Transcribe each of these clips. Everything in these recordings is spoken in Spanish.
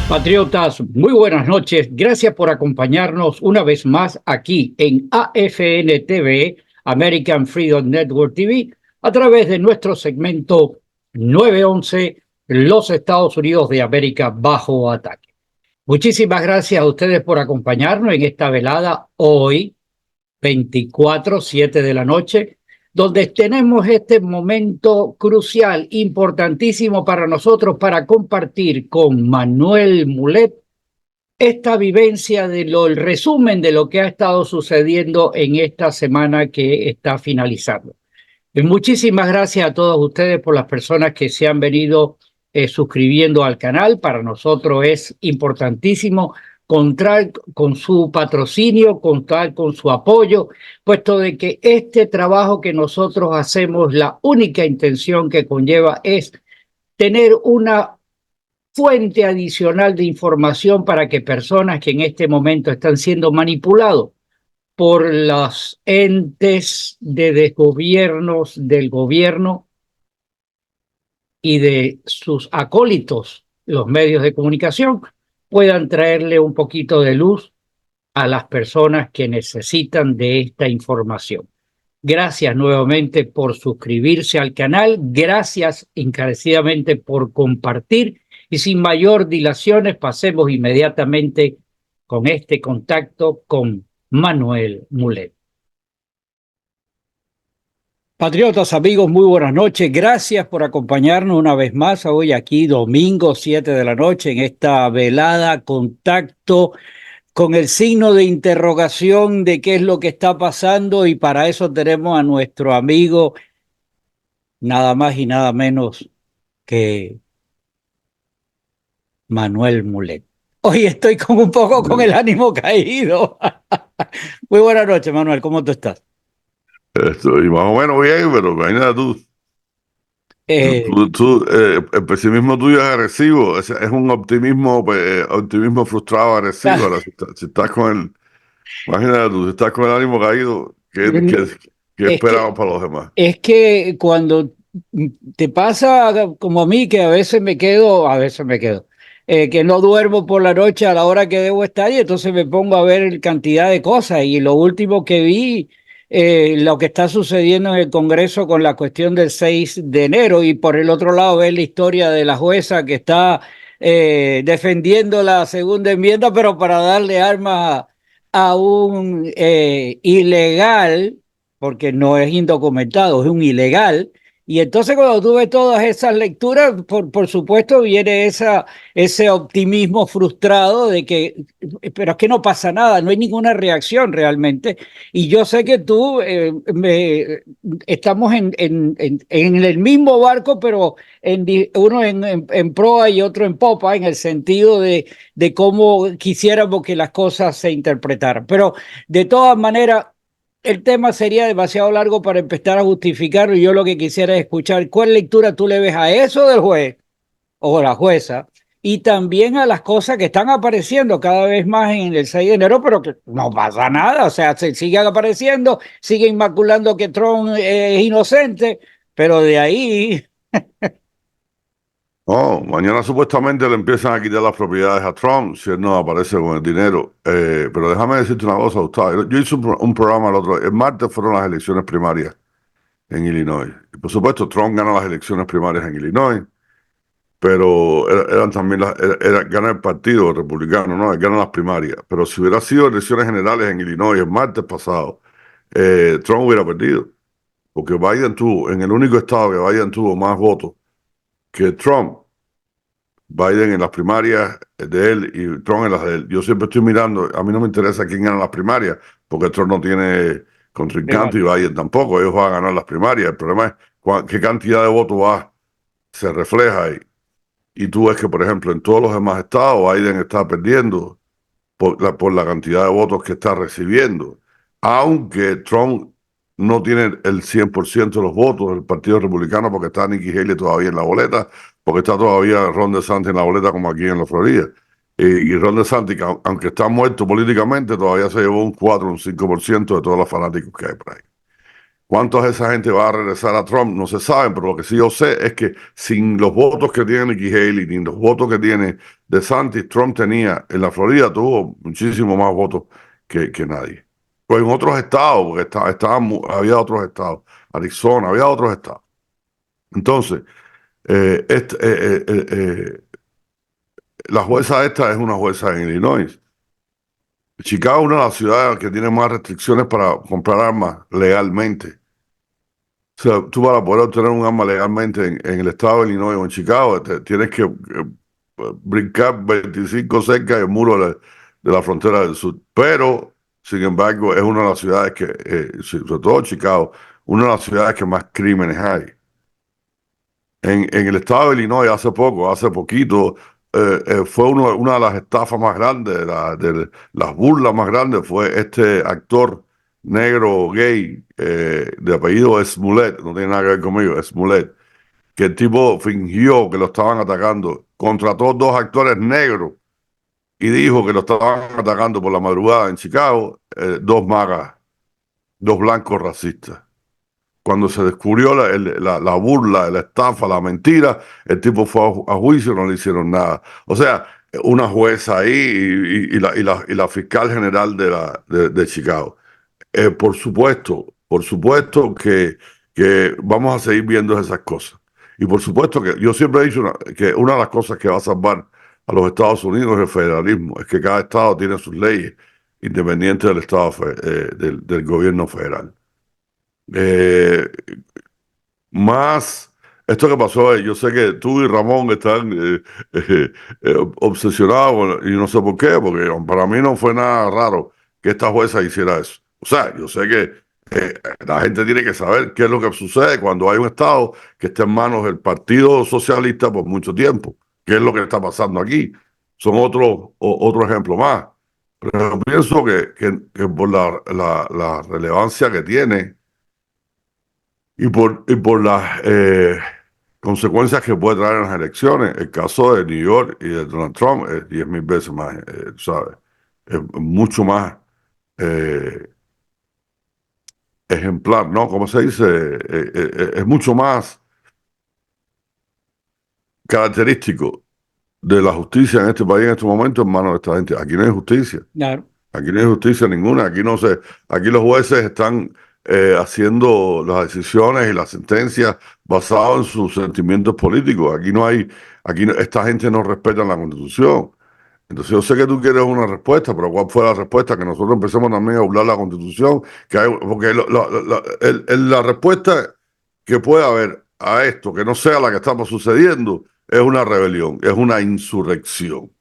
Patriotas, muy buenas noches. Gracias por acompañarnos una vez más aquí en AFN TV, American Freedom Network TV, a través de nuestro segmento 911, Los Estados Unidos de América bajo ataque. Muchísimas gracias a ustedes por acompañarnos en esta velada hoy, 24/7 de la noche, donde tenemos este momento crucial, importantísimo para nosotros, para compartir con Manuel Mulet esta vivencia el resumen de lo que ha estado sucediendo en esta semana que está finalizando. Y muchísimas gracias a todos ustedes por las personas que se han venido suscribiendo al canal. Para nosotros es importantísimo contar con su patrocinio, contar con su apoyo, puesto de que este trabajo que nosotros hacemos, la única intención que conlleva es tener una fuente adicional de información para que personas que en este momento están siendo manipulados por los entes de desgobiernos del gobierno y de sus acólitos, los medios de comunicación, puedan traerle un poquito de luz a las personas que necesitan de esta información. Gracias nuevamente por suscribirse al canal, gracias encarecidamente por compartir y sin mayor dilaciones pasemos inmediatamente con este contacto con Manuel Mulet. Patriotas, amigos, muy buenas noches. Gracias por acompañarnos una vez más hoy aquí, domingo 7 de la noche, en esta velada contacto con el signo de interrogación de qué es lo que está pasando, y para eso tenemos a nuestro amigo, nada más y nada menos que Manuel Mulet. Hoy estoy un poco con el ánimo caído. Muy buenas noches, Manuel, ¿cómo tú estás? Estoy más o menos bien, pero imagínate tú, Eh, el pesimismo tuyo es agresivo, es un optimismo, optimismo frustrado, agresivo. Ahora, si estás con imagínate tú, si estás con el ánimo caído, ¿qué es que, esperamos para los demás? es que cuando te pasa como a mí, que a veces me quedo, que no duermo por la noche a la hora que debo estar, y entonces me pongo a ver cantidad de cosas. Y lo último que vi, lo que está sucediendo en el Congreso con la cuestión del 6 de enero, y por el otro lado ver la historia de la jueza que está defendiendo la segunda enmienda, pero para darle armas a un ilegal, porque no es indocumentado, es un ilegal. Y entonces cuando tú ves todas esas lecturas, por supuesto viene ese optimismo frustrado de que, pero es que no pasa nada, no hay ninguna reacción realmente. Y yo sé que tú, estamos en el mismo barco, pero uno en proa y otro en popa, en el sentido de cómo quisiéramos que las cosas se interpretaran. Pero de todas maneras, el tema sería demasiado largo para empezar a justificarlo, y yo lo que quisiera es escuchar cuál lectura tú le ves a eso del juez o la jueza, y también a las cosas que están apareciendo cada vez más en el 6 de enero, pero que no pasa nada. O sea, se siguen apareciendo, siguen maculando que Trump es inocente, pero de ahí... Oh, mañana supuestamente le empiezan a quitar las propiedades a Trump si él no aparece con el dinero. Pero déjame decirte una cosa, Gustavo. Yo hice un programa el martes fueron las elecciones primarias en Illinois. Y por supuesto, Trump gana las elecciones primarias en Illinois, pero eran también gana el partido republicano, ¿no? Gana las primarias. Pero si hubiera sido elecciones generales en Illinois el martes pasado, Trump hubiera perdido, porque Biden tuvo, en el único estado que Biden tuvo más votos que Trump, Biden en las primarias de él y Trump en las de él. Yo siempre estoy mirando, a mí no me interesa quién gana las primarias, porque Trump no tiene contrincante y Biden tampoco, ellos van a ganar las primarias. El problema es qué cantidad de votos se refleja ahí. Y tú ves que, por ejemplo, en todos los demás estados, Biden está perdiendo por la cantidad de votos que está recibiendo. Aunque Trump no tiene el 100% de los votos del Partido Republicano, porque está Nikki Haley todavía en la boleta, porque está todavía Ron DeSantis en la boleta, como aquí en la Florida. Y Ron DeSantis, aunque está muerto políticamente, todavía se llevó un 4 o un 5% de todos los fanáticos que hay por ahí. ¿Cuántos de esa gente va a regresar a Trump? No se sabe, pero lo que sí yo sé es que sin los votos que tiene Nikki Haley, ni los votos que tiene DeSantis, Trump tenía en la Florida, tuvo muchísimo más votos que nadie. Pues en otros estados, porque había otros estados, Arizona, había otros estados. Entonces, la jueza esta es una jueza en Illinois. Chicago es una de las ciudades que tiene más restricciones para comprar armas legalmente. O sea, tú para poder obtener un arma legalmente en el estado de Illinois o en Chicago, tienes que brincar 25 cerca del muro de la frontera del sur. Pero, sin embargo, es una de las ciudades que, sobre todo Chicago, una de las ciudades que más crímenes hay. En el estado de Illinois hace poquito, fue una de las estafas más grandes, las burlas más grandes, fue este actor negro gay de apellido Smollett, no tiene nada que ver conmigo, Smollett, que el tipo fingió que lo estaban atacando, contrató dos actores negros y dijo que lo estaban atacando por la madrugada en Chicago, dos magas, dos blancos racistas. Cuando se descubrió la burla, la estafa, la mentira, el tipo fue a juicio y no le hicieron nada. O sea, una jueza ahí y la fiscal general de Chicago. Por supuesto que vamos a seguir viendo esas cosas. Y por supuesto que yo siempre he dicho que una de las cosas que va a salvar a los Estados Unidos es el federalismo, es que cada estado tiene sus leyes independientes del estado del gobierno federal. Eh, Más esto que pasó, yo sé que tú y Ramón están obsesionados, y no sé por qué, porque para mí no fue nada raro que esta jueza hiciera eso. O sea, yo sé que la gente tiene que saber qué es lo que sucede cuando hay un Estado que está en manos del Partido Socialista por mucho tiempo. ¿Qué es lo que está pasando aquí? Son otro ejemplo más. Pero yo pienso que por la relevancia que tiene y por las consecuencias que puede traer en las elecciones, el caso de New York y de Donald Trump es 10.000 veces más, ¿sabes? Es mucho más eh, ejemplar, ¿no? ¿Cómo se dice? Es mucho más característico de la justicia en este país en este momento en manos de esta gente. Aquí no hay justicia. Claro. Aquí no hay justicia ninguna, aquí los jueces están haciendo las decisiones y las sentencias basadas en sus sentimientos políticos. Esta gente no respeta la Constitución. Entonces yo sé que tú quieres una respuesta, pero ¿cuál fue la respuesta? Que nosotros empecemos también a burlar la Constitución, porque la respuesta que puede haber a esto, que no sea la que estamos sucediendo, es una rebelión, es una insurrección.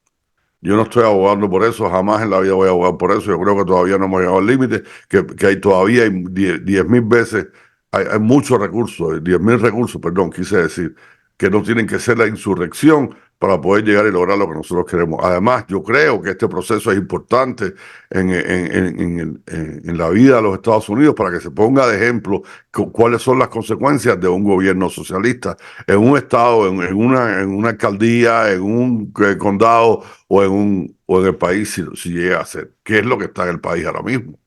Yo no estoy abogando por eso, jamás en la vida voy a abogar por eso. Yo creo que todavía no hemos llegado al límite, que hay todavía 10.000 veces, hay muchos recursos, 10.000 recursos, perdón, quise decir, que no tienen que ser la insurrección para poder llegar y lograr lo que nosotros queremos. Además, yo creo que este proceso es importante en la vida de los Estados Unidos para que se ponga de ejemplo cuáles son las consecuencias de un gobierno socialista en un estado, en una alcaldía, en un condado o en el país si llega a ser. ¿Qué es lo que está en el país ahora mismo?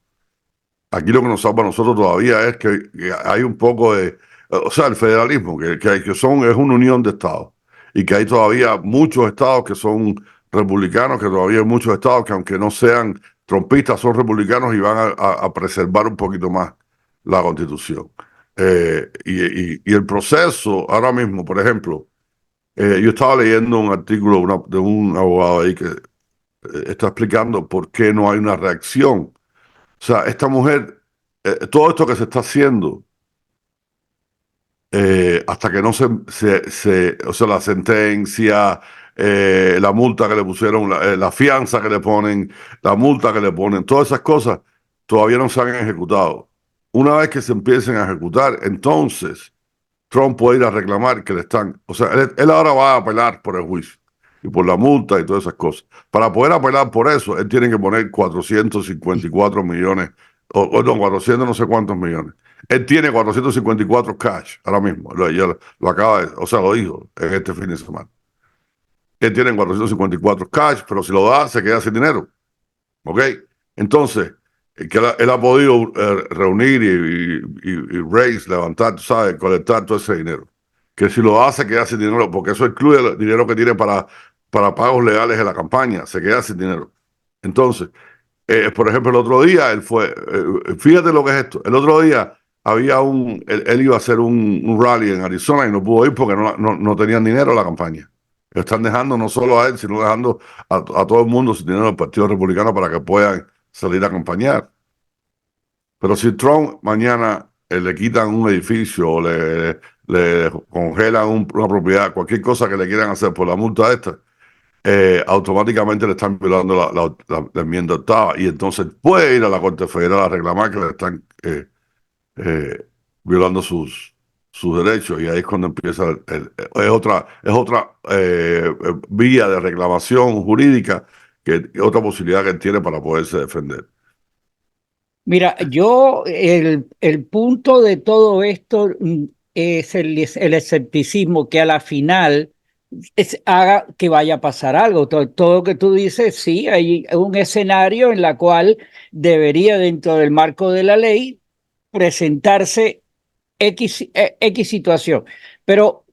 Aquí lo que nos salva a nosotros todavía es que hay un poco de, o sea, el federalismo, es una unión de estados y que hay todavía muchos estados que son republicanos, que todavía hay muchos estados que aunque no sean trompistas, son republicanos y van a preservar un poquito más la constitución. Y el proceso ahora mismo, por ejemplo, yo estaba leyendo un artículo de un abogado ahí que está explicando por qué no hay una reacción. O sea, esta mujer, todo esto que se está haciendo, hasta que no o sea, la sentencia, la multa que le pusieron, la fianza que le ponen, la multa que le ponen, todas esas cosas todavía no se han ejecutado. Una vez que se empiecen a ejecutar, entonces Trump puede ir a reclamar que le están, o sea, él ahora va a apelar por el juicio y por la multa y todas esas cosas. Para poder apelar por eso, él tiene que poner 454 millones, o no, 400 no sé cuántos millones. Él tiene 454 cash ahora mismo, ya lo acaba de, o sea, lo dijo en este fin de semana. Él tiene 454 cash, pero si lo da, se queda sin dinero. ¿Ok? Entonces, que él ha podido reunir y raise, levantar, tú sabes, colectar todo ese dinero. Que si lo hace, queda sin dinero, porque eso incluye el dinero que tiene para pagos legales de la campaña, se queda sin dinero. Entonces, por ejemplo, el otro día él fue, fíjate lo que es esto, el otro día había él iba a hacer un rally en Arizona y no pudo ir porque no tenían dinero en la campaña. Están dejando no solo a él, sino dejando a todo el mundo sin dinero del Partido Republicano para que puedan salir a acompañar. Pero si Trump mañana le quitan un edificio o le congelan una propiedad, cualquier cosa que le quieran hacer por la multa esta, automáticamente le están violando la enmienda octava y entonces puede ir a la Corte Federal a reclamar que le están eh, violando sus derechos y ahí es cuando empieza es otra vía de reclamación jurídica que otra posibilidad que él tiene para poderse defender. Mira, el punto de todo esto es el escepticismo que a la final haga que vaya a pasar algo. Todo lo que tú dices, sí, hay un escenario en la cual debería, dentro del marco de la ley, presentarse X situación. Pero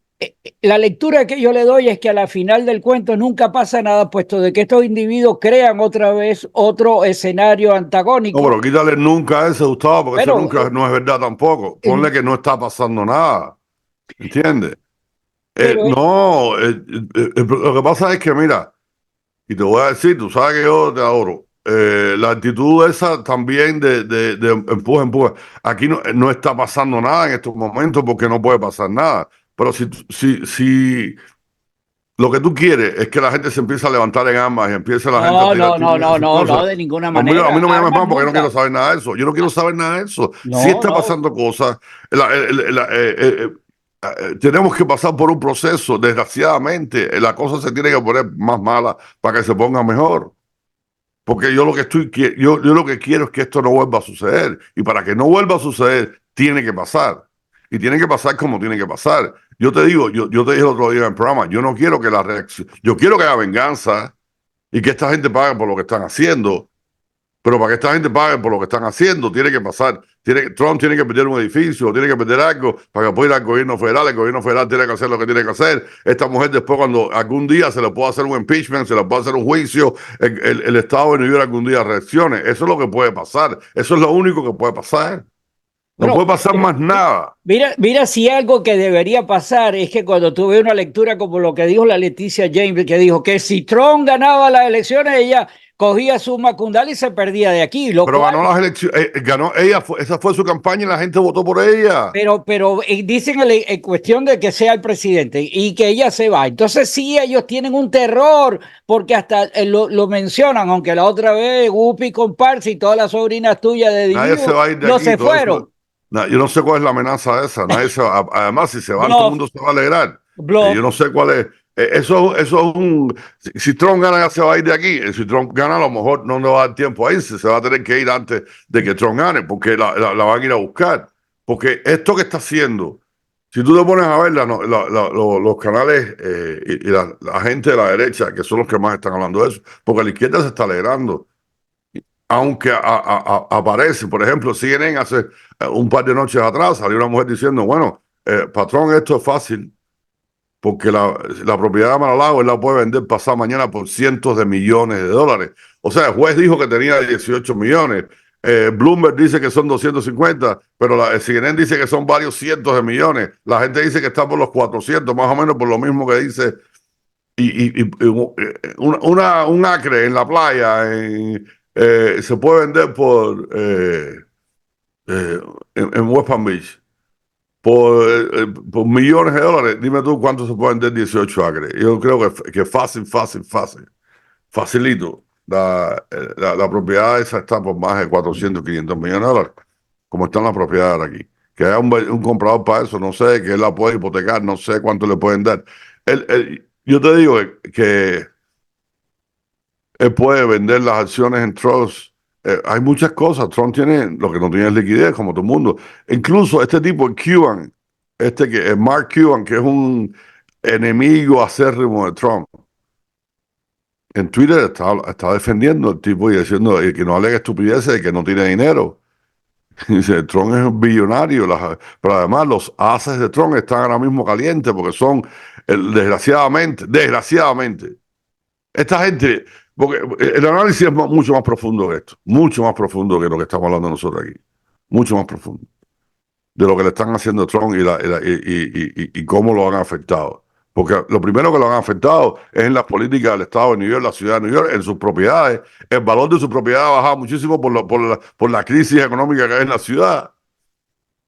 la lectura que yo le doy es que a la final del cuento nunca pasa nada, puesto de que estos individuos crean otra vez otro escenario antagónico. No, pero quítale nunca a ese, Gustavo, porque eso nunca no es verdad tampoco. Ponle que no está pasando nada. ¿Entiendes? Lo que pasa es que, mira, y te voy a decir, tú sabes que yo te adoro. La actitud esa también de empuja. Aquí no está pasando nada en estos momentos porque no puede pasar nada. Pero si lo que tú quieres es que la gente se empiece a levantar en armas y empiece la gente a tirar no, de ninguna manera. A mí no me llames más porque nunca. no quiero saber nada de eso. Yo no quiero saber nada de eso. No, Si está pasando cosas, tenemos que pasar por un proceso. Desgraciadamente, la cosa se tiene que poner más mala para que se ponga mejor. Porque yo lo que quiero es que esto no vuelva a suceder. Y para que no vuelva a suceder, tiene que pasar. Y tiene que pasar como tiene que pasar. Yo te digo, yo te dije el otro día en el programa, yo no quiero que la reacción, yo quiero que haya venganza y que esta gente pague por lo que están haciendo. Pero para que esta gente pague por lo que están haciendo, tiene que pasar. Trump tiene que pedir un edificio, tiene que pedir algo para que pueda ir al gobierno federal. El gobierno federal tiene que hacer lo que tiene que hacer. Esta mujer después, cuando algún día se le pueda hacer un impeachment, se le puede hacer un juicio, el Estado de New York algún día reaccione. Eso es lo que puede pasar. Eso es lo único que puede pasar. No puede pasar más nada. Mira, si algo que debería pasar es que cuando tuve una lectura como lo que dijo la Leticia James, que dijo que si Trump ganaba las elecciones, ella cogía su macundal y se perdía de aquí. Pero ganó las elecciones, ganó ella, esa fue su campaña y la gente votó por ella. Pero dicen en cuestión de que sea el presidente y que ella se va. Entonces sí, ellos tienen un terror, porque hasta lo mencionan, aunque la otra vez Guppy Comparsa y todas las sobrinas tuyas de Nadie se va a ir de no aquí, se fueron. Yo no sé cuál es la amenaza esa. Además, si se van, todo el mundo se va a alegrar. Yo no sé cuál es. Eso es si Trump gana, ya se va a ir de aquí. Si Trump gana, a lo mejor no le va a dar tiempo a irse. Se va a tener que ir antes de que Trump gane, porque la van a ir a buscar. Porque esto que está haciendo, si tú te pones a ver los canales y la gente de la derecha, que son los que más están hablando de eso, porque la izquierda se está alegrando. Aunque aparece, por ejemplo, CNN hace un par de noches atrás salió una mujer diciendo, bueno, patrón, esto es fácil, porque la propiedad de Mar-a-Lago él la puede vender pasado mañana por cientos de millones de dólares. O sea, el juez dijo que tenía 18 millones. Bloomberg dice que son 250, pero CNN dice que son varios cientos de millones. La gente dice que está por los 400, más o menos por lo mismo que dice. Un acre en la playa se puede vender en West Palm Beach por millones de dólares. Dime tú cuánto se puede vender 18 acres. Yo creo que fácil, facilito. La propiedad esa está por más de 400, 500 millones de dólares, como están las propiedades aquí. Que haya un comprador para eso, no sé, que él la puede hipotecar, no sé cuánto le pueden dar. Yo te digo que él puede vender las acciones en trust. Hay muchas cosas. Trump tiene lo que no tiene es liquidez, como todo el mundo. Incluso este tipo, Cuban, Mark Cuban, que es un enemigo acérrimo de Trump. en Twitter está defendiendo al tipo y diciendo que no alega estupideces y que no tiene dinero. Dice, Trump es un billonario, pero además los ases de Trump están ahora mismo calientes porque son, desgraciadamente, esta gente, porque el análisis es mucho más profundo que esto, mucho más profundo que lo que estamos hablando nosotros aquí, mucho más profundo de lo que le están haciendo a Trump y cómo lo han afectado. Porque lo primero que lo han afectado es en las políticas del Estado de New York, la ciudad de New York, en sus propiedades. El valor de sus propiedades ha bajado muchísimo por la crisis económica que hay en la ciudad.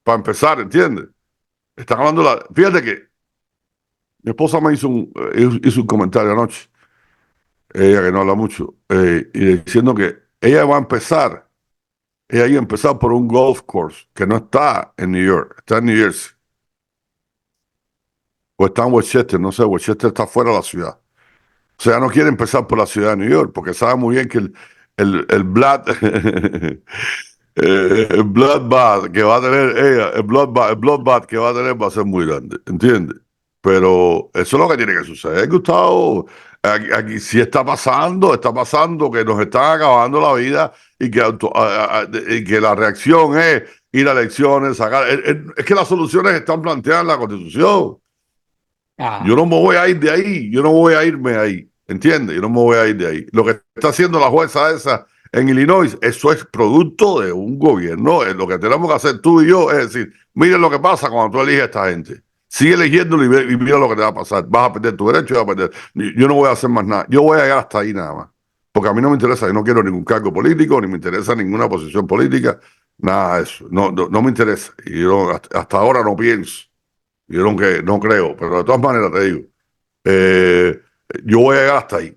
Para empezar, ¿entiendes? Están hablando Fíjate que mi esposa me hizo un comentario anoche, ella que no habla mucho, y diciendo que ella iba a empezar por un golf course que no está en New York, está en New Jersey. O está en Westchester, no sé, Westchester está fuera de la ciudad. O sea, no quiere empezar por la ciudad de New York, porque sabe muy bien que el el bloodbath que va a tener ella, el bloodbath que va a tener va a ser muy grande, ¿entiendes? Pero eso es lo que tiene que suceder, Gustavo. Aquí sí está pasando que nos están acabando la vida y que la reacción es ir a elecciones, sacar. Es que las soluciones están planteadas en la Constitución. Yo no me voy a ir de ahí, yo no voy a irme ahí, ¿entiendes? Yo no me voy a ir de ahí. Lo que está haciendo la jueza esa en Illinois, eso es producto de un gobierno. Lo que tenemos que hacer tú y yo es decir, miren lo que pasa cuando tú eliges a esta gente. Sigue eligiéndolo y mira lo que te va a pasar. Vas a perder tu derecho y vas a perder. Yo no voy a hacer más nada. Yo voy a llegar hasta ahí nada más. Porque a mí no me interesa, yo no quiero ningún cargo político, ni me interesa ninguna posición política, nada de eso. No me interesa. Y yo hasta ahora no pienso. Yo no creo, pero de todas maneras te digo, eh, yo voy a llegar hasta ahí.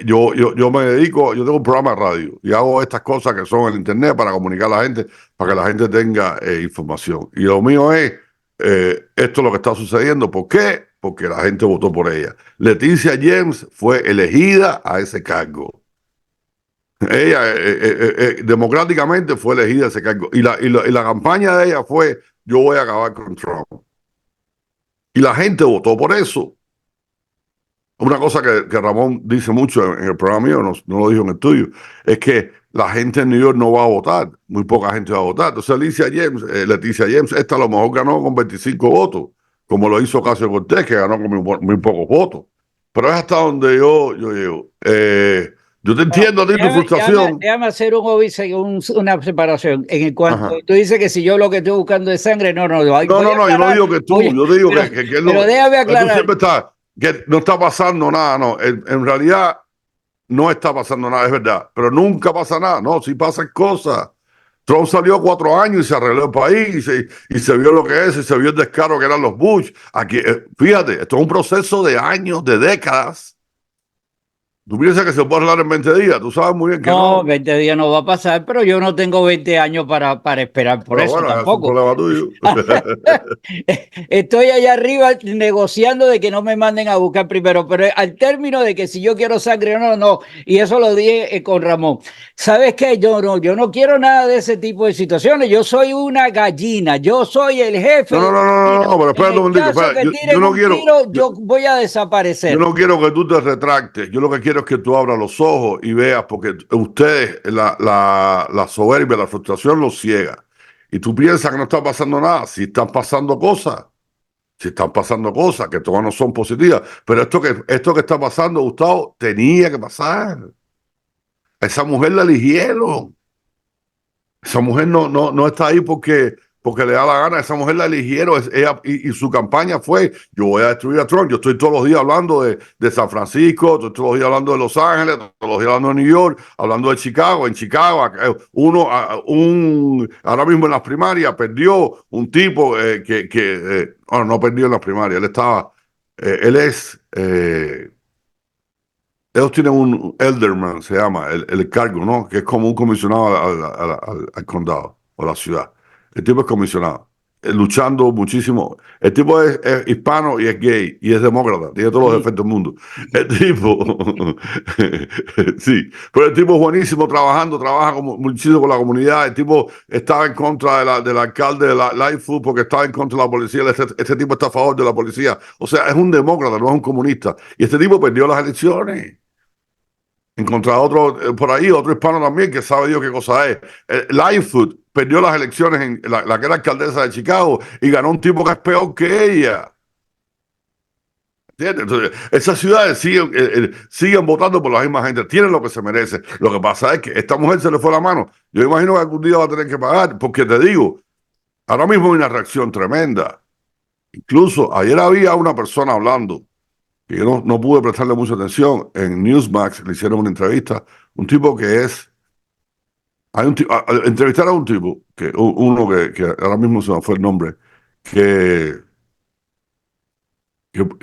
Yo me dedico, yo tengo un programa de radio y hago estas cosas que son en internet para comunicar a la gente, para que la gente tenga información. Y lo mío es, esto es lo que está sucediendo. ¿Por qué? Porque la gente votó por ella. Leticia James fue elegida a ese cargo. Ella democráticamente fue elegida a ese cargo. Y la campaña de ella fue, yo voy a acabar con Trump. Y la gente votó por eso. Una cosa que Ramón dice mucho en el programa mío, no lo dijo en el tuyo, es que la gente en New York no va a votar. Muy poca gente va a votar. Entonces Leticia James, esta a lo mejor ganó con 25 votos, como lo hizo Ocasio Cortés, que ganó con muy pocos votos. Pero es hasta donde yo llego. Yo te entiendo a ti tu frustración. Déjame hacer una separación. En el cuanto tú dices que si yo lo que estoy buscando es sangre, no, yo no digo que tú, yo te digo que pero déjame aclarar. Tú siempre estás, que no está pasando nada, no. En realidad no está pasando nada, es verdad. Pero nunca pasa nada, no, sí pasan cosas. Trump salió 4 años y se arregló el país y se vio lo que es, y se vio el descaro que eran los Bush. Aquí, fíjate, esto es un proceso de años, de décadas. ¿Tú piensas que se puede arreglar en 20 días? Tú sabes muy bien que no. No, 20 días no va a pasar, pero yo no tengo 20 años para esperar por eso tampoco. Es un problema tuyo. Estoy allá arriba negociando de que no me manden a buscar primero, pero al término de que si yo quiero sangre o no. Y eso lo dije con Ramón. ¿Sabes qué? Yo no quiero nada de ese tipo de situaciones. Yo soy una gallina. Yo soy el jefe. No, pero espérate un momentico. Yo no quiero. Yo voy a desaparecer. Yo no quiero que tú te retractes. Yo lo que quiero es que tú abras los ojos y veas, porque ustedes, la soberbia, la frustración los ciega. Y tú piensas que no está pasando nada. Si están pasando cosas. Si están pasando cosas que todas no son positivas. Pero esto que está pasando, Gustavo, tenía que pasar. A esa mujer la eligieron. Esa mujer no está ahí porque le da la gana. Esa mujer la eligieron. Ella, y su campaña fue, yo voy a destruir a Trump. Yo estoy todos los días hablando de San Francisco, estoy todos los días hablando de Los Ángeles, todos los días hablando de New York, hablando de Chicago. En Chicago, ahora mismo en las primarias perdió un tipo no perdió en las primarias. Ellos tienen un elderman, se llama, el cargo, ¿no? Que es como un comisionado al condado o a la ciudad. El tipo es comisionado, luchando muchísimo. El tipo es hispano y es gay y es demócrata, tiene todos los defectos del mundo. El tipo, sí, pero el tipo es buenísimo trabajando, trabaja muchísimo con la comunidad. El tipo estaba en contra del alcalde de Lightfoot porque estaba en contra de la policía. Este tipo está a favor de la policía. O sea, es un demócrata, no es un comunista. Y este tipo perdió las elecciones. contra otro por ahí, otro hispano también, que sabe Dios qué cosa es. Lightfoot perdió las elecciones en la que era alcaldesa de Chicago y ganó un tipo que es peor que ella. ¿Entiendes? Entonces, esas ciudades siguen votando por la misma gente, tienen lo que se merece. Lo que pasa es que esta mujer se le fue la mano. Yo imagino que algún día va a tener que pagar, porque te digo, ahora mismo hay una reacción tremenda. Incluso ayer había una persona hablando, que yo no pude prestarle mucha atención, en Newsmax le hicieron una entrevista, un tipo que es, entrevistar a un tipo, uno que ahora mismo se me fue el nombre, que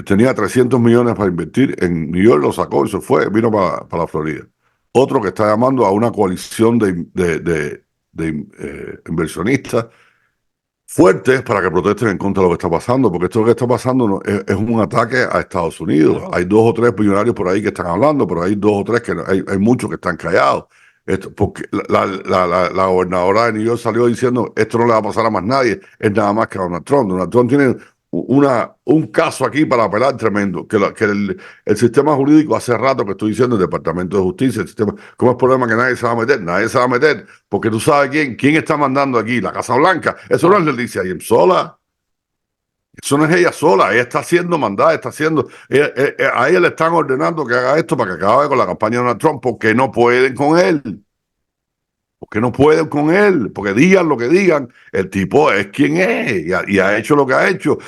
tenía 300 millones para invertir en New York, lo sacó y se fue, vino para la Florida. Otro que está llamando a una coalición de inversionistas fuertes para que protesten en contra de lo que está pasando, porque esto que está pasando es un ataque a Estados Unidos. Claro. Hay 2 o 3 millonarios por ahí que están hablando, pero hay 2 o 3 que hay muchos que están callados. Porque la gobernadora de New York salió diciendo esto no le va a pasar a más nadie, es nada más que a Donald Trump. Donald Trump tiene un caso aquí para apelar tremendo, que el sistema jurídico hace rato que estoy diciendo, el Departamento de Justicia, el sistema, ¿cómo es el problema que nadie se va a meter? Nadie se va a meter, porque tú sabes quién está mandando aquí, la Casa Blanca. Eso no es Leticia James sola. Eso no es ella sola, ella está siendo mandada, a ella le están ordenando que haga esto para que acabe con la campaña de Donald Trump, porque no pueden con él. Porque no pueden con él, porque digan lo que digan, el tipo es quien es y ha hecho lo que ha hecho.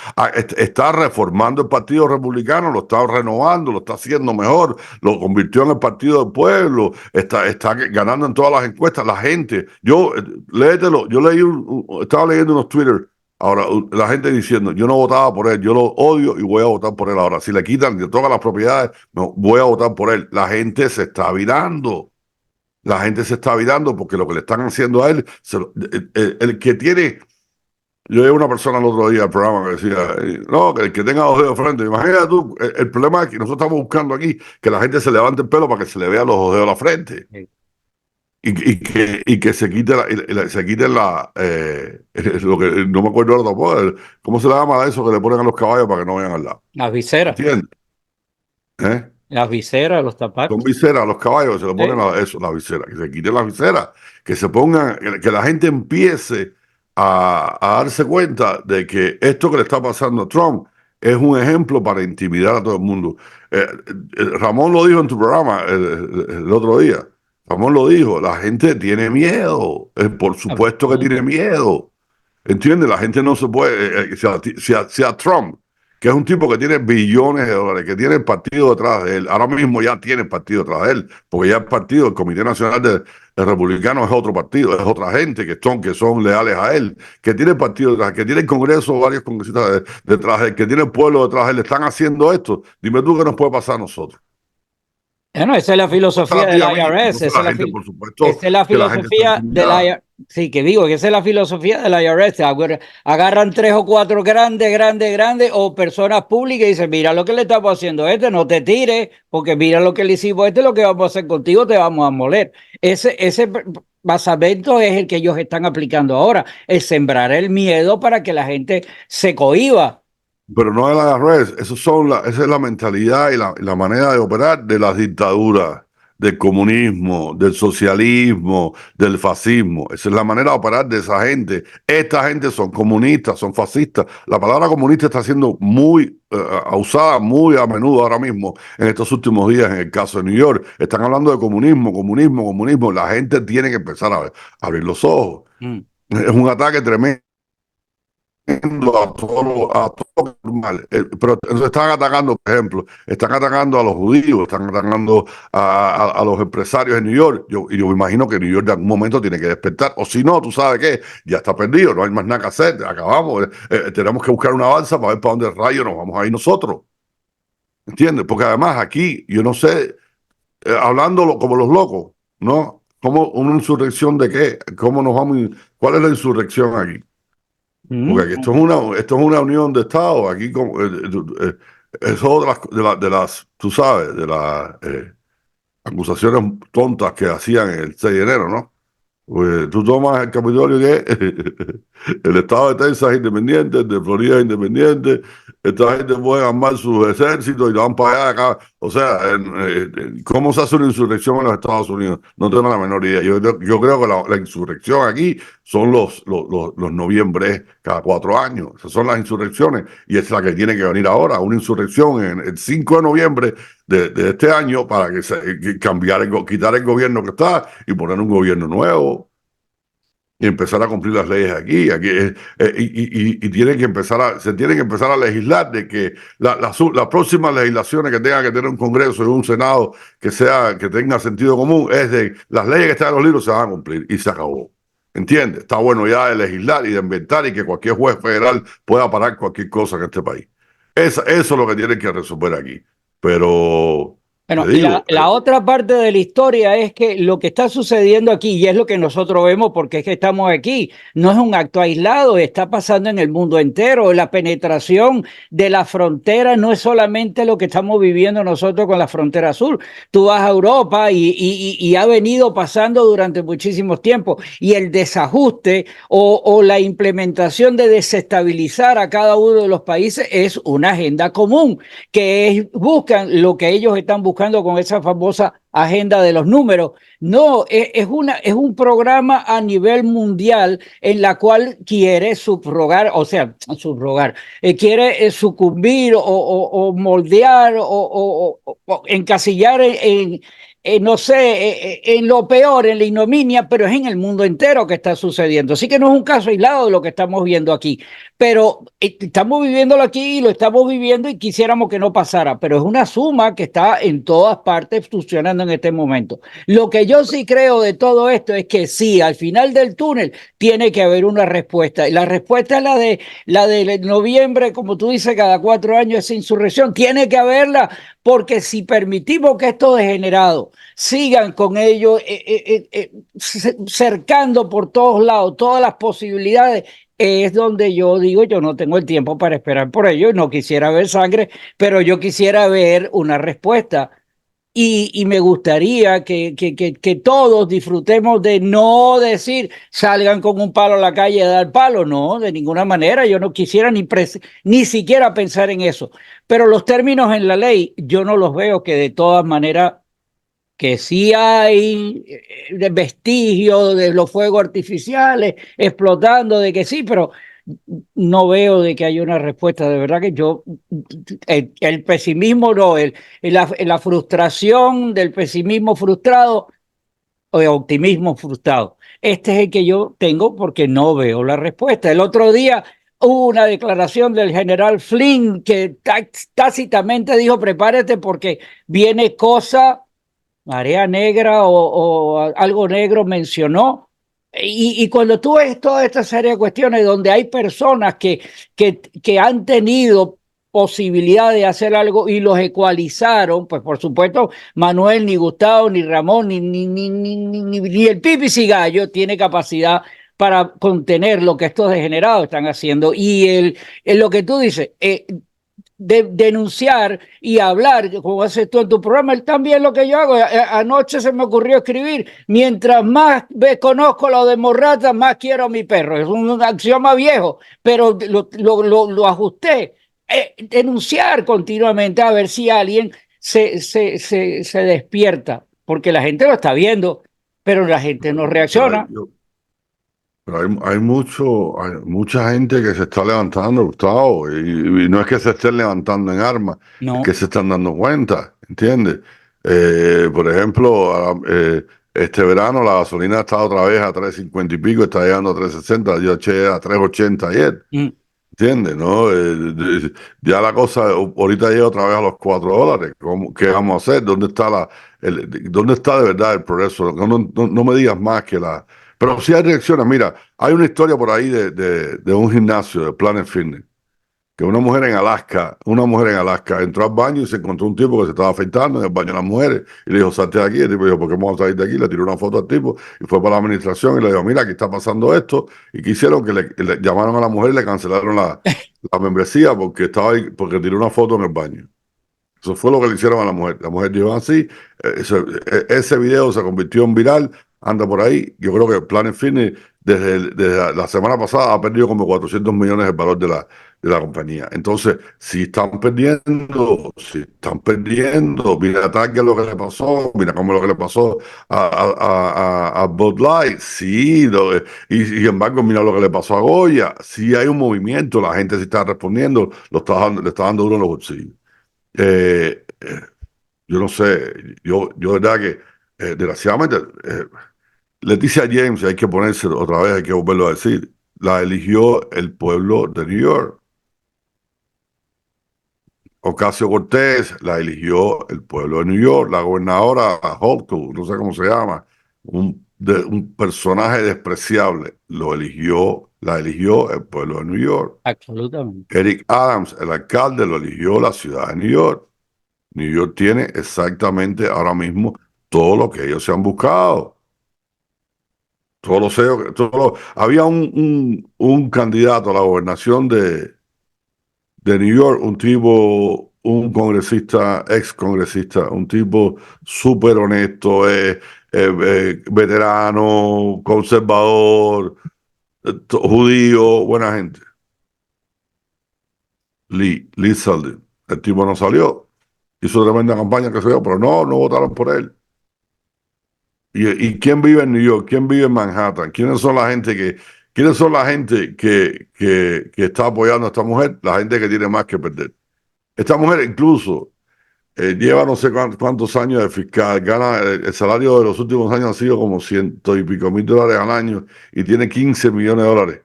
Está reformando el Partido Republicano, lo está renovando, lo está haciendo mejor, lo convirtió en el Partido del Pueblo, está ganando en todas las encuestas. La gente, léetelo, yo estaba leyendo unos Twitter, ahora la gente diciendo, yo no votaba por él, yo lo odio y voy a votar por él ahora. Si le quitan de todas las propiedades, no, voy a votar por él. La gente se está virando. La gente se está virando porque lo que le están haciendo a él, el que tiene, yo llevo una persona el otro día al programa que decía, no, que el que tenga 2 dedos de frente, imagínate tú, el problema es que nosotros estamos buscando aquí que la gente se levante el pelo para que se le vean los 2 dedos de la frente. Sí. Y que se quite se quite lo que no me acuerdo ahora tampoco, ¿cómo se le llama a eso que le ponen a los caballos para que no vayan al lado? Las viseras. ¿Entiendes? ¿Eh? Las viseras, los Son zapatos. viseras a los caballos, se le ponen Sí. la visera, que se quiten las viseras, que se pongan, que la gente empiece a darse cuenta de que esto que le está pasando a Trump es un ejemplo para intimidar a todo el mundo. Ramón lo dijo en tu programa el otro día. Ramón lo dijo, la gente tiene miedo, por supuesto que tiene miedo. ¿Entiendes? La gente no se puede, si a Trump, que es un tipo que tiene billones de dólares, que tiene el partido detrás de él, ahora mismo ya tiene el partido detrás de él, porque ya el partido, el Comité Nacional de Republicanos es otro partido, es otra gente que son leales a él, que tiene el partido detrás, que tiene el Congreso, varios congresistas detrás de él, que tiene el pueblo detrás de él, están haciendo esto. Dime tú qué nos puede pasar a nosotros. Bueno, esa es la filosofía del IRS, Entonces la gente, por supuesto, esa es la que la gente está filosofía del intimidada. IRS. Sí, que digo que esa es la filosofía del IRS. Agarran 3 o 4 grandes, o personas públicas y dicen, mira lo que le estamos haciendo a este, no te tires, porque mira lo que le hicimos a este, lo que vamos a hacer contigo, te vamos a moler. Ese basamento es el que ellos están aplicando ahora, el sembrar el miedo para que la gente se cohíba. Pero no de las redes, esa es la mentalidad y la manera de operar de las dictaduras, del comunismo, del socialismo, del fascismo. Esa es la manera de operar de esa gente. Esta gente son comunistas, son fascistas. La palabra comunista está siendo muy usada muy a menudo ahora mismo en estos últimos días en el caso de New York. Están hablando de comunismo. La gente tiene que empezar a abrir los ojos. Es un ataque tremendo a todo normal. Pero entonces están atacando, por ejemplo, están atacando a los judíos, están atacando a los empresarios en New York. Y yo me imagino que New York en algún momento tiene que despertar. O si no, tú sabes que ya está perdido, no hay más nada que hacer, acabamos. Tenemos que buscar una balsa para ver para dónde rayos nos vamos a ir nosotros. ¿Entiendes? Porque además aquí, yo no sé, hablando como los locos, ¿no? ¿Cómo una insurrección de qué? ¿Cómo nos vamos? ¿Cuál es la insurrección aquí? Porque aquí esto es una unión de estados. Aquí es otra de las, tú sabes, de las acusaciones tontas que hacían el 6 de enero, ¿no? Pues tú tomas el Capitolio, que el estado de Texas es independiente, el de Florida es independiente, esta gente puede armar sus ejércitos y lo van para allá acá. O sea, ¿cómo se hace una insurrección en los Estados Unidos? No tengo la menor idea. Yo creo que la insurrección aquí son los noviembres cada 4 años. Esas son las insurrecciones y es la que tiene que venir ahora. Una insurrección en el 5 de noviembre de este año para que cambiar quitar el gobierno que está y poner un gobierno nuevo y empezar a cumplir las leyes aquí y tienen que se tienen que empezar a legislar de que las próximas legislaciones que tenga que tener un Congreso y un Senado que tenga sentido común es de las leyes que están en los libros se van a cumplir y se acabó. ¿Entiendes? Está bueno ya de legislar y de inventar y que cualquier juez federal pueda parar cualquier cosa en este país. Eso es lo que tienen que resolver aquí. Pero Bueno, te digo, la otra parte de la historia es que lo que está sucediendo aquí, y es lo que nosotros vemos porque es que estamos aquí, no es un acto aislado, está pasando en el mundo entero. La penetración de la frontera no es solamente lo que estamos viviendo nosotros con la frontera sur. Tú vas a Europa y ha venido pasando durante muchísimos tiempos. Y el desajuste o la implementación de desestabilizar a cada uno de los países es una agenda común, buscan lo que ellos están buscando con esa famosa agenda de los números. No, es un programa a nivel mundial en la cual quiere quiere sucumbir o moldear o encasillar no sé, en lo peor, en la ignominia, pero es en el mundo entero que está sucediendo. Así que no es un caso aislado de lo que estamos viendo aquí, pero estamos viviéndolo aquí y lo estamos viviendo y quisiéramos que no pasara, pero es una suma que está en todas partes funcionando en este momento. Lo que yo sí creo de todo esto es que sí, al final del túnel tiene que haber una respuesta, y la respuesta es la de noviembre, como tú dices, cada 4 años esa insurrección, tiene que haberla, porque si permitimos que estos degenerados sigan con ello cercando por todos lados todas las posibilidades, es donde yo digo, yo no tengo el tiempo para esperar por ello, no quisiera ver sangre, pero yo quisiera ver una respuesta. Y me gustaría que todos disfrutemos de no decir salgan con un palo a la calle a dar palo, no, de ninguna manera. Yo no quisiera ni siquiera pensar en eso. Pero los términos en la ley, yo no los veo, que de todas maneras que sí hay vestigios de los fuegos artificiales explotando, de que sí, pero no veo de que haya una respuesta. De verdad que el pesimismo no, la frustración del pesimismo frustrado o de optimismo frustrado. Este es el que yo tengo porque no veo la respuesta. El otro día hubo una declaración del general Flynn que tácitamente dijo, prepárate porque viene cosa, marea negra o algo negro mencionó. Y cuando tú ves toda esta serie de cuestiones donde hay personas que han tenido posibilidad de hacer algo y los ecualizaron, pues por supuesto Manuel, ni Gustavo, ni Ramón, ni el Pipi Cigallo tiene capacidad para contener lo que estos degenerados están haciendo. Y lo que tú dices, denunciar y hablar, como haces tú en tu programa, es también lo que yo hago. Anoche se me ocurrió escribir, mientras más conozco lo de Morrata, más quiero a mi perro. Es un axioma viejo, pero lo ajusté. Denunciar continuamente a ver si alguien se despierta, porque la gente lo está viendo, pero la gente no reacciona. Pero hay mucha gente que se está levantando, Gustavo, y no es que se estén levantando en armas, es No. que se están dando cuenta, ¿entiendes? Por ejemplo, este verano la gasolina ha estado otra vez a 3.50 y pico, está llegando a 3.60, yo eché a 3.80 ayer, ¿entiendes? ¿No? Ya la cosa, ahorita llega otra vez a los $4. ¿Qué vamos a hacer? ¿Dónde está de verdad el progreso? No me digas más que Pero sí hay reacciones. Mira, hay una historia por ahí de un gimnasio, de Planet Fitness, que una mujer en Alaska entró al baño y se encontró un tipo que se estaba afeitando en el baño de las mujeres y le dijo, salte de aquí. El tipo dijo, ¿por qué vamos a salir de aquí? Le tiró una foto al tipo y fue para la administración y le dijo, mira, aquí está pasando esto. ¿Y qué hicieron? Que le llamaron a la mujer y le cancelaron la membresía porque estaba ahí, porque tiró una foto en el baño. Eso fue lo que le hicieron a la mujer. La mujer dijo así, ese video se convirtió en viral, anda por ahí. Yo creo que Planet Fitness desde la semana pasada ha perdido como 400 millones el valor de la compañía. Entonces, si están perdiendo, mira Target lo que le pasó, mira cómo lo que le pasó a Bud Light, sí, y sin embargo, mira lo que le pasó a Goya, sí hay un movimiento, la gente sí está respondiendo, le está dando duro en los bolsillos. Eh, eh, yo no sé, yo de verdad que, desgraciadamente, Leticia James, hay que ponerse otra vez, hay que volverlo a decir, la eligió el pueblo de New York. Ocasio-Cortez la eligió el pueblo de New York, la gobernadora Hochul, no sé cómo se llama, un personaje despreciable, la eligió el pueblo de New York. Absolutamente. Eric Adams, el alcalde, lo eligió la ciudad de New York. New York tiene exactamente ahora mismo todo lo que ellos se han buscado. Todos los CEOs, había un candidato a la gobernación de New York, un tipo, un congresista, ex congresista, un tipo súper honesto, veterano, conservador, judío, buena gente. Lee Zeldin. El tipo no salió, hizo tremenda campaña que se dio, pero no votaron por él. ¿Y quién vive en New York? ¿Quién vive en Manhattan? ¿Quiénes son la gente que está apoyando a esta mujer? La gente que tiene más que perder. Esta mujer incluso lleva no sé cuántos años de fiscal, gana el salario de los últimos años ha sido como ciento y pico mil dólares al año y tiene 15 millones de dólares.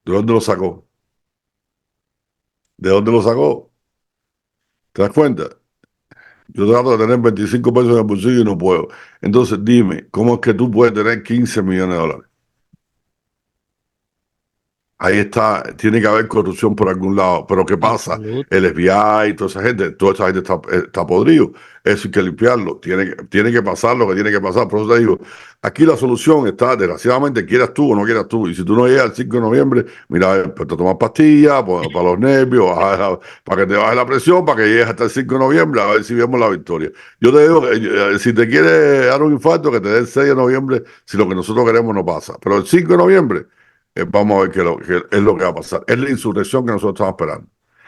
¿De dónde lo sacó? ¿De dónde lo sacó? ¿Te das cuenta? Yo trato de tener 25 pesos en el bolsillo y no puedo. Entonces dime, ¿cómo es que tú puedes tener 15 millones de dólares? Ahí está, tiene que haber corrupción por algún lado. Pero ¿qué pasa? Absoluto. El FBI y toda esa gente está podrido. Eso hay que limpiarlo. Tiene que pasar lo que tiene que pasar. Por eso te digo, aquí la solución está, desgraciadamente, quieras tú o no quieras tú. Y si tú no llegas el 5 de noviembre, mira, pues te tomas pastillas para los nervios, para que te baje la presión, para que llegues hasta el 5 de noviembre, a ver si vemos la victoria. Yo te digo, si te quieres dar un infarto, que te dé el 6 de noviembre, si lo que nosotros queremos no pasa. Pero el 5 de noviembre vamos a ver qué es lo que va a pasar. Es la insurrección que nosotros estamos esperando.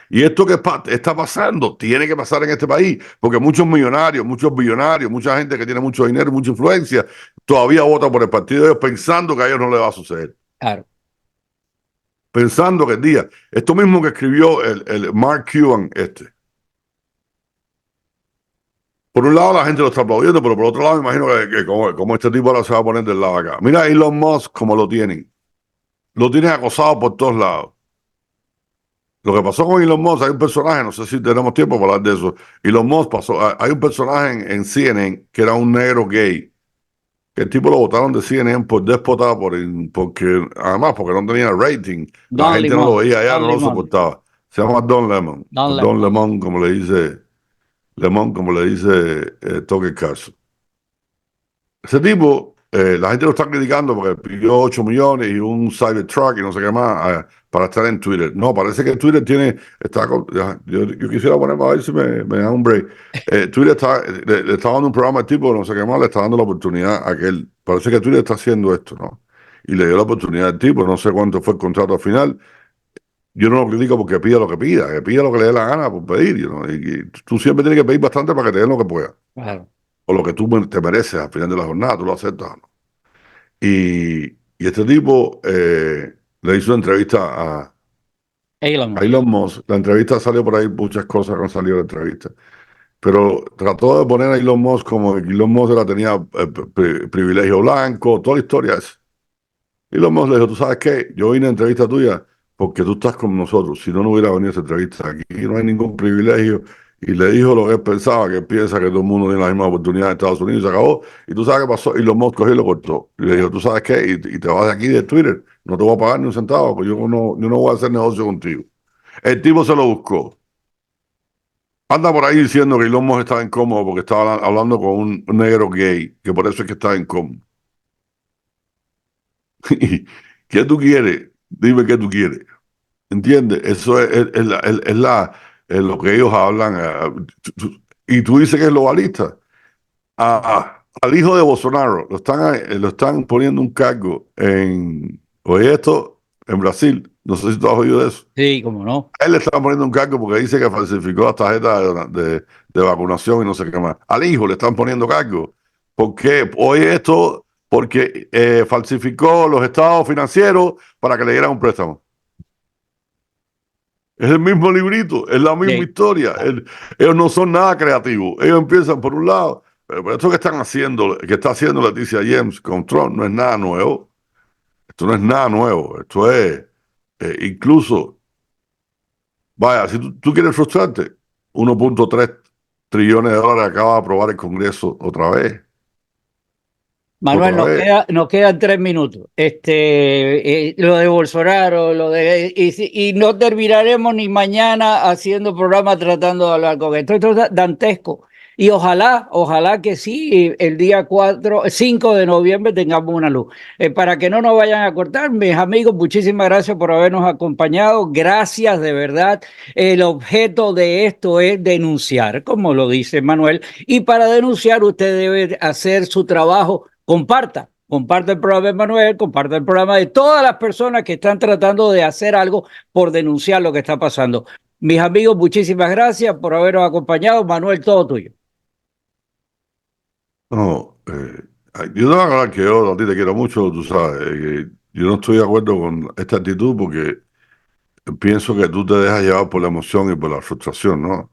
Y esto que está pasando, tiene que pasar en este país, porque muchos millonarios, muchos billonarios, mucha gente que tiene mucho dinero, mucha influencia, todavía vota por el partido de ellos pensando que a ellos no les va a suceder. Claro. Pensando que el día, esto mismo que escribió el Mark Cuban, por un lado la gente lo está aplaudiendo, pero por otro lado me imagino que como este tipo ahora se va a poner del lado acá. Mira a Elon Musk como lo tienen. Lo tienen acosado por todos lados. Lo que pasó con Elon Musk, hay un personaje, no sé si tenemos tiempo para hablar de eso. Elon Musk pasó, hay un personaje en CNN que era un negro gay, que el tipo lo votaron de CNN por déspota, porque no tenía rating, la Don gente no lo Limón. veía allá, Don no lo Limón. soportaba. Se llama Don Lemon, Don o Don Lemon. Lemon, como le dice Tucker Carlson. Ese tipo, la gente lo está criticando porque pidió 8 millones y un Cybertruck y no sé qué más para estar en Twitter. No, parece que Twitter yo quisiera ponerme a ver si me da un break. Twitter le está dando un programa al tipo, no sé qué más, le está dando la oportunidad a que él. Parece que Twitter está haciendo esto, ¿no? Y le dio la oportunidad al tipo, no sé cuánto fue el contrato al final. Yo no lo critico porque pida lo que pida lo que le dé la gana por pedir, y tú siempre tienes que pedir bastante para que te den lo que puedas Claro. o lo que tú te mereces al final de la jornada, tú lo aceptas, ¿no? Y este tipo le hizo una entrevista Elon a Musk. Elon Musk. La entrevista salió por ahí, muchas cosas que han salido de la entrevista. Pero trató de poner a Elon Musk como que Elon Musk tenía privilegio blanco, toda la historia es. Elon Musk le dijo, ¿tú sabes qué? Yo vine a entrevista tuya porque tú estás con nosotros. Si no, no hubiera venido a esa entrevista. Aquí no hay ningún privilegio. Y le dijo lo que él pensaba, que él piensa que todo el mundo tiene la misma oportunidad en Estados Unidos y se acabó. Y tú sabes qué pasó. Y Elon Musk cogió y lo cortó. Y le dijo, ¿tú sabes qué? Y te vas de aquí de Twitter. No te voy a pagar ni un centavo, pues yo no voy a hacer negocio contigo. El tipo se lo buscó. Anda por ahí diciendo que Elon Musk estaba incómodo porque estaba hablando con un negro gay, que por eso es que estaba incómodo. ¿Qué tú quieres? Dime qué tú quieres. ¿Entiendes? Eso es lo que ellos hablan. Y tú dices que es globalista. al hijo de Bolsonaro lo están poniendo un cargo oye esto, en Brasil. No sé si tú has oído de eso. Sí, cómo no. A él le están poniendo un cargo porque dice que falsificó las tarjetas de vacunación y no sé qué más. Al hijo le están poniendo cargo. ¿Por qué? Oye esto, porque falsificó los estados financieros para que le dieran un préstamo. Es el mismo librito, es la misma historia. Ellos no son nada creativos. Ellos empiezan por un lado, pero esto que están haciendo, que está haciendo Leticia James con Trump, no es nada nuevo. Esto no es nada nuevo. Esto es, incluso, vaya, si tú quieres frustrarte, 1.3 trillones de dólares acaba de aprobar el Congreso otra vez. Manuel, nos quedan 3 minutos. Lo de Bolsonaro, y no terminaremos ni mañana haciendo programa tratando de hablar con esto. Esto es dantesco. Y ojalá que sí, el día 5 de noviembre tengamos una luz. Para que no nos vayan a cortar, mis amigos, muchísimas gracias por habernos acompañado. Gracias, de verdad. El objeto de esto es denunciar, como lo dice Manuel. Y para denunciar, usted debe hacer su trabajo. Comparta el programa de Manuel, comparta el programa de todas las personas que están tratando de hacer algo por denunciar lo que está pasando. Mis amigos, muchísimas gracias por habernos acompañado. Manuel, todo tuyo. No, yo te voy a aclarar que yo a ti te quiero mucho, tú sabes. Yo no estoy de acuerdo con esta actitud porque pienso que tú te dejas llevar por la emoción y por la frustración, ¿no?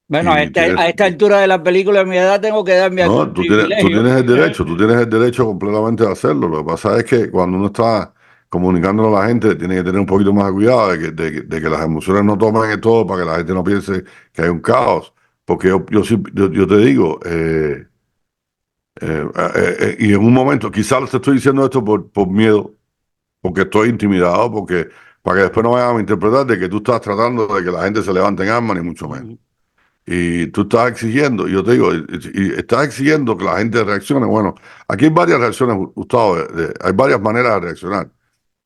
Bueno, a esta altura de la película, a mi edad, tengo que darme no, algún tú privilegio. tienes el derecho completamente de hacerlo. Lo que pasa es que cuando uno está comunicándolo a la gente, tiene que tener un poquito más de cuidado de que las emociones no tomen en todo para que la gente no piense que hay un caos. Porque yo te digo, y en un momento, quizás te estoy diciendo esto por miedo, porque estoy intimidado, para que después no vayan a interpretar de que tú estás tratando de que la gente se levante en armas, ni mucho menos. Y tú estás exigiendo, yo te digo, y estás exigiendo que la gente reaccione. Bueno, aquí hay varias reacciones, Gustavo, hay varias maneras de reaccionar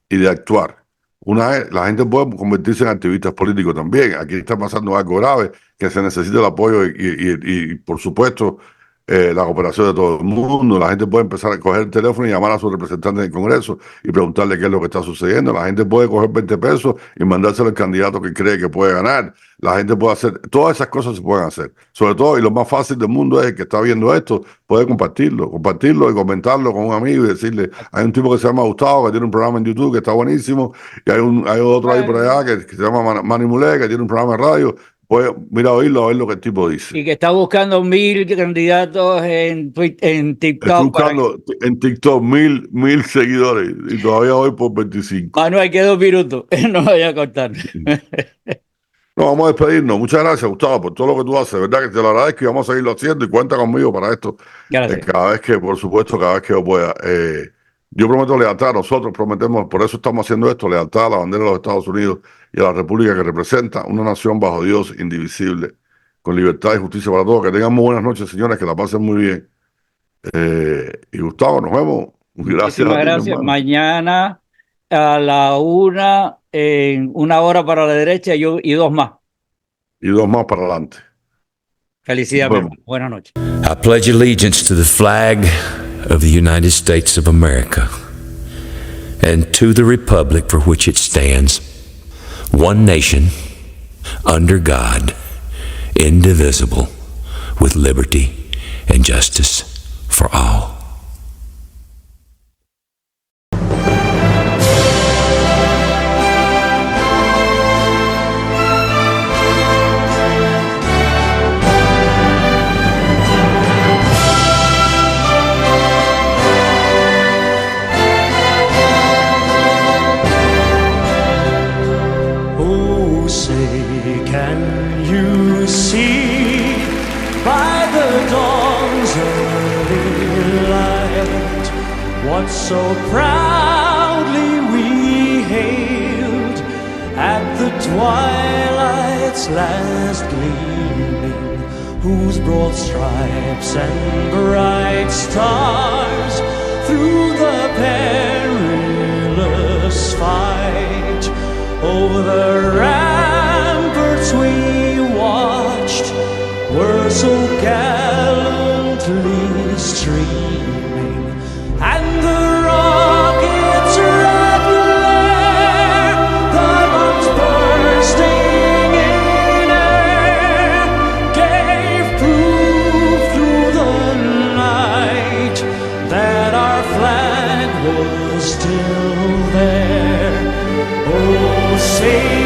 y de actuar. Una es, la gente puede convertirse en activistas políticos también. Aquí está pasando algo grave, que se necesita el apoyo y por supuesto, la cooperación de todo el mundo. La gente puede empezar a coger el teléfono y llamar a su representante en el Congreso y preguntarle qué es lo que está sucediendo. La gente puede coger 20 pesos y mandárselo al candidato que cree que puede ganar. La gente puede hacer, todas esas cosas se pueden hacer. Sobre todo, y lo más fácil del mundo es el que está viendo esto, puede compartirlo y comentarlo con un amigo y decirle, hay un tipo que se llama Gustavo, que tiene un programa en YouTube que está buenísimo, y hay otro ahí por allá que se llama Manny Mulé, que tiene un programa de radio. Pues mira, oírlo, a ver lo que el tipo dice. Y que está buscando 1000 candidatos en TikTok. Estoy buscando en TikTok 1000 seguidores y todavía voy por 25. Manuel, queda 2 minutos. No voy a cortar. No, vamos a despedirnos. Muchas gracias, Gustavo, por todo lo que tú haces. Verdad que te lo agradezco y vamos a seguirlo haciendo y cuenta conmigo para esto. Gracias. Cada vez que, por supuesto, cada vez que yo pueda. Yo prometo lealtad, nosotros prometemos, por eso estamos haciendo esto, lealtad a la bandera de los Estados Unidos y a la República que representa una nación bajo Dios indivisible, con libertad y justicia para todos. Que tengan muy buenas noches, señores, que la pasen muy bien. Y Gustavo, nos vemos. Gracias. Gracias. Mañana a la 1, en 1 hora para la derecha y 2 más. Y 2 más para adelante. Felicidades. Buenas noches. I pledge allegiance to the flag of the United States of America and to the republic for which it stands, one nation, under God, indivisible, with liberty and justice for all. So proudly we hailed at the twilight's last gleaming, whose broad stripes and bright stars through the perilous fight over the ramparts we watched were so gallant. say